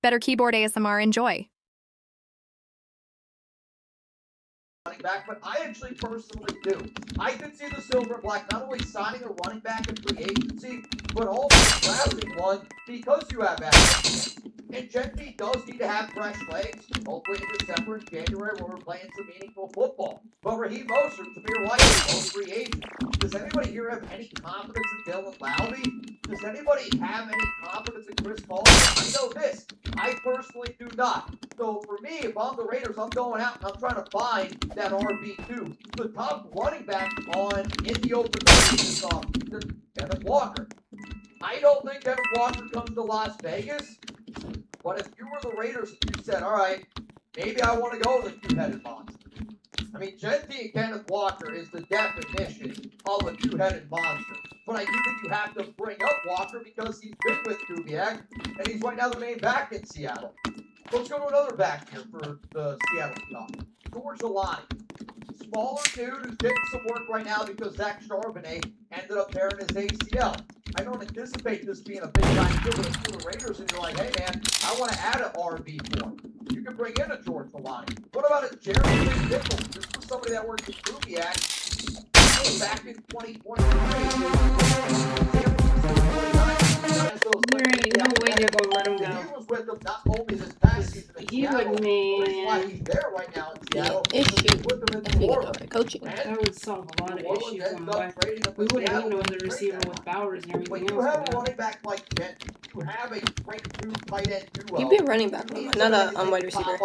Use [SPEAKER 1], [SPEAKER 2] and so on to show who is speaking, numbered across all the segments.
[SPEAKER 1] better keyboard ASMR. Enjoy.
[SPEAKER 2] Running back, but I actually personally do. I could see the Silver and Black not only signing a running back in free agency, but also drafting one because you have access. And Gentry does need to have fresh legs, hopefully in December and January when we're playing some meaningful football. But Raheem Mostert, Samir White, both free agents. Does anybody here have any confidence in Dylan Lowry? Does anybody have any confidence in Chris Paul? I know this. I personally do not. So for me, if I'm the Raiders, I'm going out and I'm trying to find that RB2. The top running back in the open market is Kevin Walker. I don't think Kevin Walker comes to Las Vegas. But if you were the Raiders and you said, all right, maybe I want to go with a two-headed monster. I mean, Gentry and Kenneth Walker is the definition of a two-headed monster. But I do think you have to bring up Walker because he's been with Kubiak, and he's right now the main back in Seattle. Let's go to another back here for the Seattle stuff. George Alani. Smaller dude who's getting some work right now because Zach Charbonnet ended up tearing his ACL. I don't anticipate this being a big time deal, but if you're the Raiders and you're like, hey man, I want to add an RB4, you can bring in a George Alani. What about a Jeremy Nichols? This was somebody that worked with Kubiak back in 2023.
[SPEAKER 3] There ain't no way they're gonna let him go.
[SPEAKER 2] He was with them not only this past season in Seattle,
[SPEAKER 3] You would mean
[SPEAKER 2] why he's there right now in Seattle.
[SPEAKER 4] Issue.
[SPEAKER 2] With them in
[SPEAKER 4] If you
[SPEAKER 2] New
[SPEAKER 4] get the
[SPEAKER 2] Orleans.
[SPEAKER 4] right coaching.
[SPEAKER 3] That would solve a lot of issues on the way. We
[SPEAKER 2] We
[SPEAKER 3] wouldn't need no other receiver with Bowers and
[SPEAKER 2] When
[SPEAKER 3] everything
[SPEAKER 2] you have
[SPEAKER 3] else.
[SPEAKER 2] a running back like Jet, you have a great two tight end duo.
[SPEAKER 4] You'd be a running back, not a wide receiver.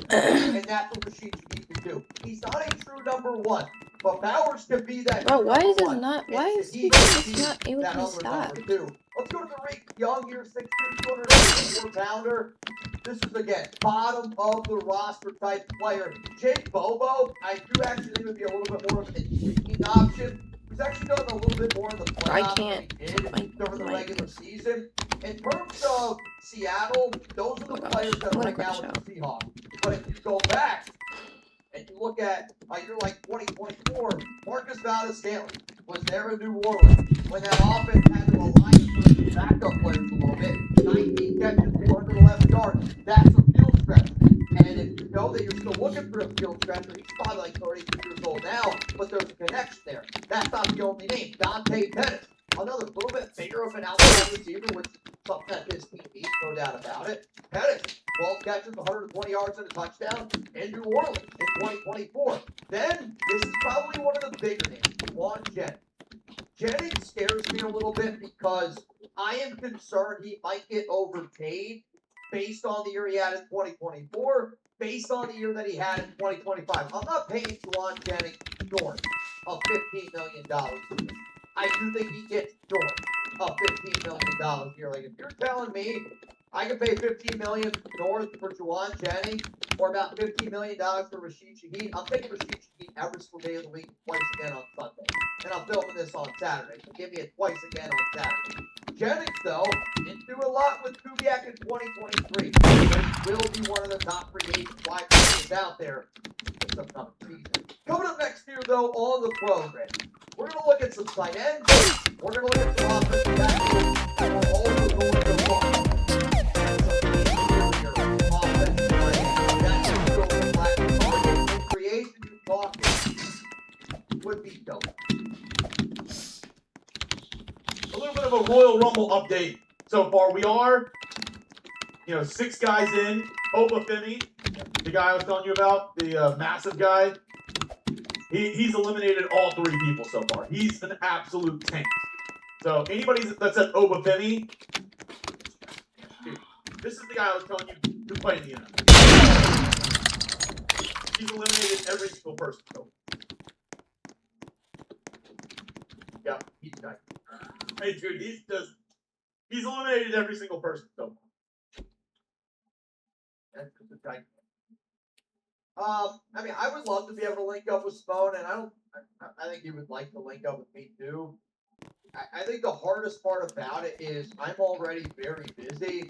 [SPEAKER 2] And that's what the Sheets need to do. He's not a true number one, but Bowers can be that.
[SPEAKER 4] Bro, why is this
[SPEAKER 2] one.
[SPEAKER 4] not? Why is
[SPEAKER 2] He
[SPEAKER 4] this not able
[SPEAKER 2] that
[SPEAKER 4] to
[SPEAKER 2] other
[SPEAKER 4] stop?
[SPEAKER 2] number two. Let's go to the Reek Young here, 6'2", 284 pounder. This is again bottom of the roster type player. Jake Bobo, I do actually think would be a little bit more of an intriguing option. He's actually done a little bit more in the playoffs than he did during the regular season. In terms of Seattle, those are the players that are right now with the Seahawks. But if you go back and you look at a year like 2024, Marcus Valdez-Scantling was there in New Orleans when that offense had to align for the backup players a little bit. 19 catches, 411 yards. That's a field stretcher. And if you know that you're still looking for a field stretcher, he's probably like 32 years old now, but there's a connection there. That's not the only name. Dante Pettis, another little bit bigger of an outside receiver, which is something that this team needs, no doubt about it. Pettis, 12 catches, 120 yards and a touchdown in New Orleans in 2024. Then, this is probably one of the bigger names, Juan Jennings. Jennings scares me a little bit because I am concerned he might get overpaid based on the year he had in 2024, based on the year that he had in 2025. I'm not paying Juan Jennings short of $15 million. I do think he gets short of $15 million here. Like, if you're telling me I can pay $15 million north for Juwan Jennings or about $15 million for Rashid Shaheed, I'm taking Rashid Shaheed every single day of the week, twice again on Sunday. And I'm filming this on Saturday, so give me it twice again on Saturday. Jennings, though, didn't do a lot with Kubiak in 2023. But he will be one of the top free agent wide receivers out there this upcoming season. Coming up next here, though, on the program, we're going to look at some tight ends. We're going to look at some offensive tackles. And we're also going to look at some interior offensive players. That's going to go with Black target and creation you talking would be dope.
[SPEAKER 5] A little bit of a Royal Rumble update so far. We are, 6 guys in. Obafemi, the guy I was telling you about, the massive guy, he's eliminated all 3 people so far. He's an absolute tank. So anybody that's at Obafemi, this is the guy I was telling you to play in the NFL. He's eliminated every single person so far. Yeah, he's nice. Hey, dude, he's eliminated every single person so far.
[SPEAKER 2] That's just a tight. I mean, I would love to be able to link up with Spohn, and I think he would like to link up with me too. I think the hardest part about it is I'm already very busy.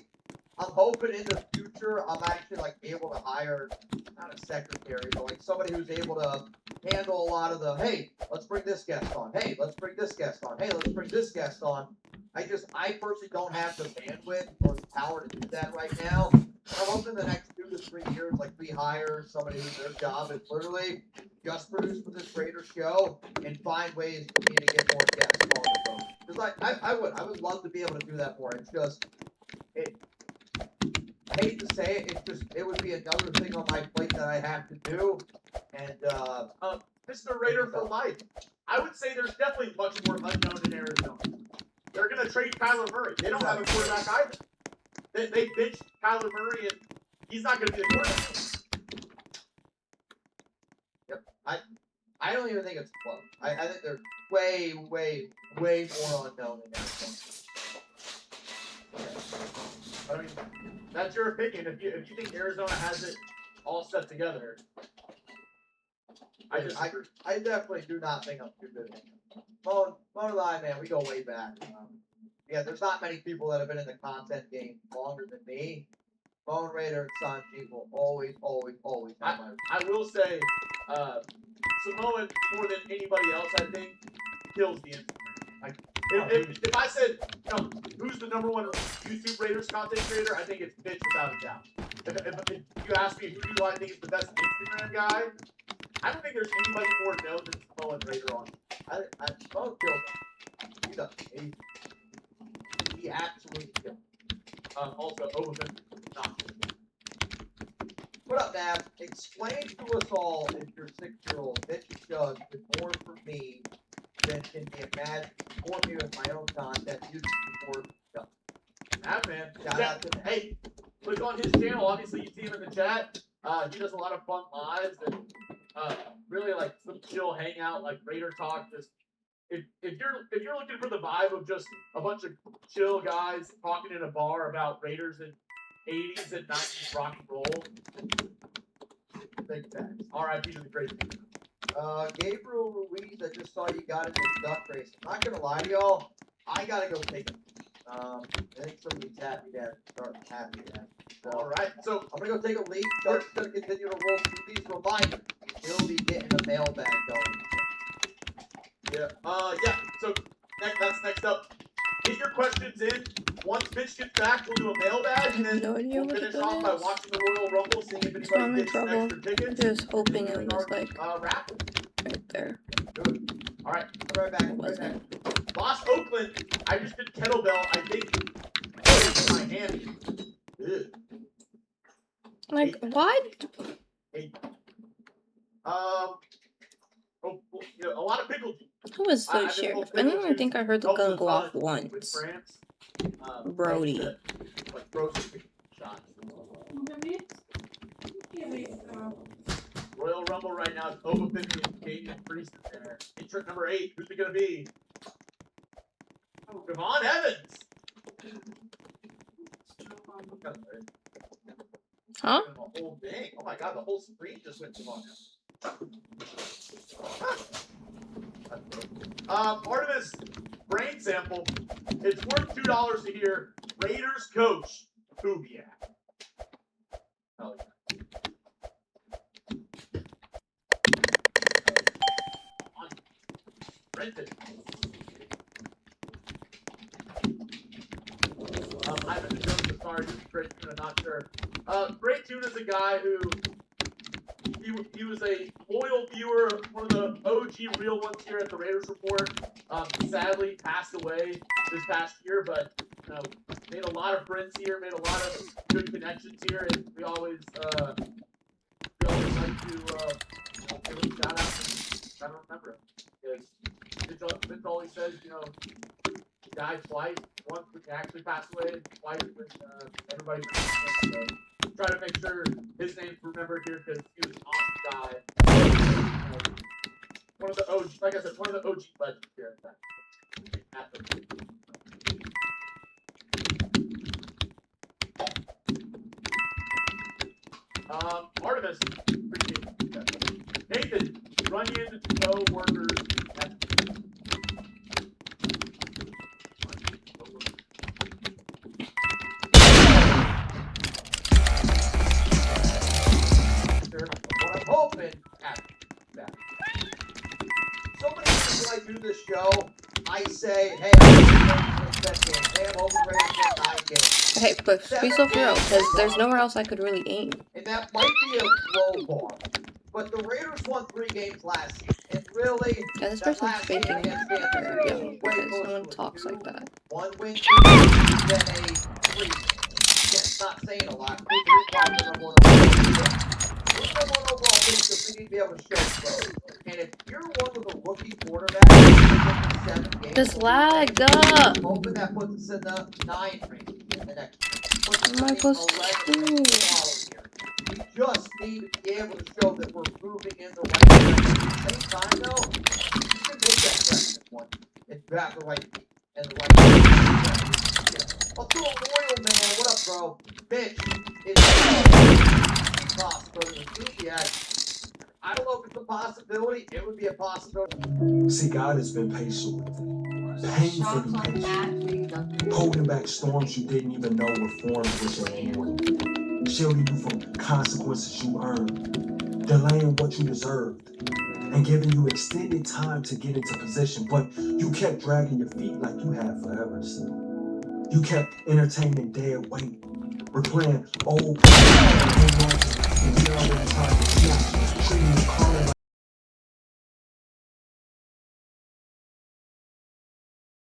[SPEAKER 2] I'm hoping in the future I'm actually able to hire not a secretary, but somebody who's able to handle a lot of the, hey, let's bring this guest on. Hey, let's bring this guest on. Hey, let's bring this guest on. I personally don't have the bandwidth or the power to do that right now. I'm hoping the next 2 to 3 years, like we hire somebody whose their job is literally just produce for this Raider show and find ways for me to get more guests on the show. Because I would love to be able to do that more. It's just I hate to say it, it would be another thing on my plate that I have to do. And
[SPEAKER 5] Mr. Raider for life. I would say there's definitely much more unknown in Arizona. They're going to trade Kyler Murray. They don't have a quarterback either. They benched Kyler Murray, and he's not going to be the quarterback.
[SPEAKER 2] Yep. I don't even think it's close. I think there's way more unknown in Arizona.
[SPEAKER 5] I mean, that's your opinion. If you think Arizona has it all set together, I
[SPEAKER 2] definitely do not think I'm too good. Mo and I, man, we go way back. Yeah, there's not many people that have been in the content game longer than me. Mo and Raider and Sanji will always have my.
[SPEAKER 5] I will say, Samoan more than anybody else, I think, kills the Instagram. If I said, who's the number 1 YouTube Raiders content creator, I think it's Mitch without a doubt. If you ask me who do I think is the best Instagram guy, I don't think there's anybody more known than Samoan Raider on.
[SPEAKER 2] Mo killed him. He absolutely killed him.
[SPEAKER 5] Also, Overman, not.
[SPEAKER 2] What up, Nav? Explain to us all if your 6-year-old Mitch Judge did more for me than can be imagined. Support me with my own content. You support Judge.
[SPEAKER 5] Nav, man.
[SPEAKER 2] Shout out to
[SPEAKER 5] Hey, click on his channel. Obviously, you see him in the chat. He does a lot of fun lives and really like some chill hangout, like Raider talk. Just if you're looking for the vibe of just a bunch of chill guys talking in a bar about Raiders and 80s and 90s rock and roll, big facts. R.I.P. to the great people.
[SPEAKER 2] Gabriel Ruiz, I just saw you got into the duck race. I'm not gonna lie to y'all, I gotta go take it. I think somebody's happy to start happy to. So,
[SPEAKER 5] all right, so
[SPEAKER 2] I'm gonna go take a leak. Shark's gonna continue to roll through these reminders. We'll be getting a mailbag going.
[SPEAKER 5] yeah. So that's next up. Get your questions in. Once Mitch gets back, we'll do a mailbag, and then
[SPEAKER 4] No idea
[SPEAKER 5] we'll
[SPEAKER 4] what
[SPEAKER 5] finish
[SPEAKER 4] it
[SPEAKER 5] off by
[SPEAKER 4] is.
[SPEAKER 5] watching the Royal Rumble, seeing if
[SPEAKER 4] I'm
[SPEAKER 5] anybody
[SPEAKER 4] in
[SPEAKER 5] gets
[SPEAKER 4] trouble.
[SPEAKER 5] extra tickets.
[SPEAKER 4] Just hoping
[SPEAKER 5] and then
[SPEAKER 4] it was
[SPEAKER 5] start,
[SPEAKER 4] like
[SPEAKER 5] raffle.
[SPEAKER 4] right there.
[SPEAKER 5] Good. All right.
[SPEAKER 2] I'll be right back.
[SPEAKER 4] It wasn't.
[SPEAKER 5] Lost Oakland. I just did kettlebell. I think my hand. Ew.
[SPEAKER 4] Like, what?
[SPEAKER 5] A lot of pickle juice.
[SPEAKER 4] Who was the
[SPEAKER 5] I've been
[SPEAKER 4] sheriff?
[SPEAKER 5] told
[SPEAKER 4] I don't
[SPEAKER 5] pickle
[SPEAKER 4] even think I heard the
[SPEAKER 5] helps
[SPEAKER 4] gun
[SPEAKER 5] with
[SPEAKER 4] go off
[SPEAKER 5] with
[SPEAKER 4] once.
[SPEAKER 5] France.
[SPEAKER 4] Brody.
[SPEAKER 5] Like frozen shots. Royal Rumble right now is Oba 50 and Canadian Priest in there. Entrant number 8. Who's it gonna be? Devon Evans.
[SPEAKER 4] Huh?
[SPEAKER 5] The whole thing. Oh my god, the whole screen just went to Devon Evans. Artemis brain sample. It's worth $2 to hear Raiders coach Kubiak. Oh yeah. Rented. Ivan the Jones, sorry, Great Tuna, not sure. Great Tuna is a guy who he was a loyal viewer, one of the OG real ones here at the Raiders Report. Sadly passed away this past year, but made a lot of friends here, made a lot of good connections here, and we always like to give him a shout out. I don't remember him because Vince always says, he died twice. Once when he actually passed away, twice when everybody forgot him. So try to make sure his name's remembered here because he was an awesome guy. One of the OG, like I said, one of the OG legends here at that. Artemis, appreciate that. Nathan, Runyon co-workers at
[SPEAKER 2] what I'm hoping happens. So many times when I do this show, I say, hey, I'm going to spend game.
[SPEAKER 4] Okay, but be so for real, because there's nowhere else I could really aim.
[SPEAKER 2] And that might be a low bar. But the Raiders won 3 games last season. And really,
[SPEAKER 4] Yeah, this
[SPEAKER 2] that
[SPEAKER 4] person's
[SPEAKER 2] last game
[SPEAKER 4] faking
[SPEAKER 2] against
[SPEAKER 4] they're
[SPEAKER 2] Kansas City
[SPEAKER 4] young
[SPEAKER 2] was way
[SPEAKER 4] because no
[SPEAKER 2] closer
[SPEAKER 4] one
[SPEAKER 2] to a
[SPEAKER 4] talks like that.
[SPEAKER 2] 1-win team than a 3. Yeah, it's not saying a lot. We're probably number 1 overall. We're number 1 overall because we need to be able to show growth. And if you're one with a rookie quarterback, 7 games,
[SPEAKER 4] Just lag up.
[SPEAKER 2] I'm hoping that puts us in the 9 range in the next year. Puts us
[SPEAKER 4] What am I
[SPEAKER 2] in the
[SPEAKER 4] supposed to
[SPEAKER 2] 11 range
[SPEAKER 4] do?
[SPEAKER 2] the following year. We just need to be able to show that we're moving in the right direction. At the same time, though, you can make that correction one if you have the right feet and the right. I'll do a loyal man. What up, bro? Mitch, it's a possibility. I don't know if it's a possibility. It would be a possibility.
[SPEAKER 6] See, God has been patient with you. Painfully patient. Holding back storms you didn't even know were formed within you. Shielding you from consequences you earned. Delaying what you deserved. And giving you extended time to get into position. But you kept dragging your feet like you had forever. You kept entertaining dead weight. Replaying old until time to snap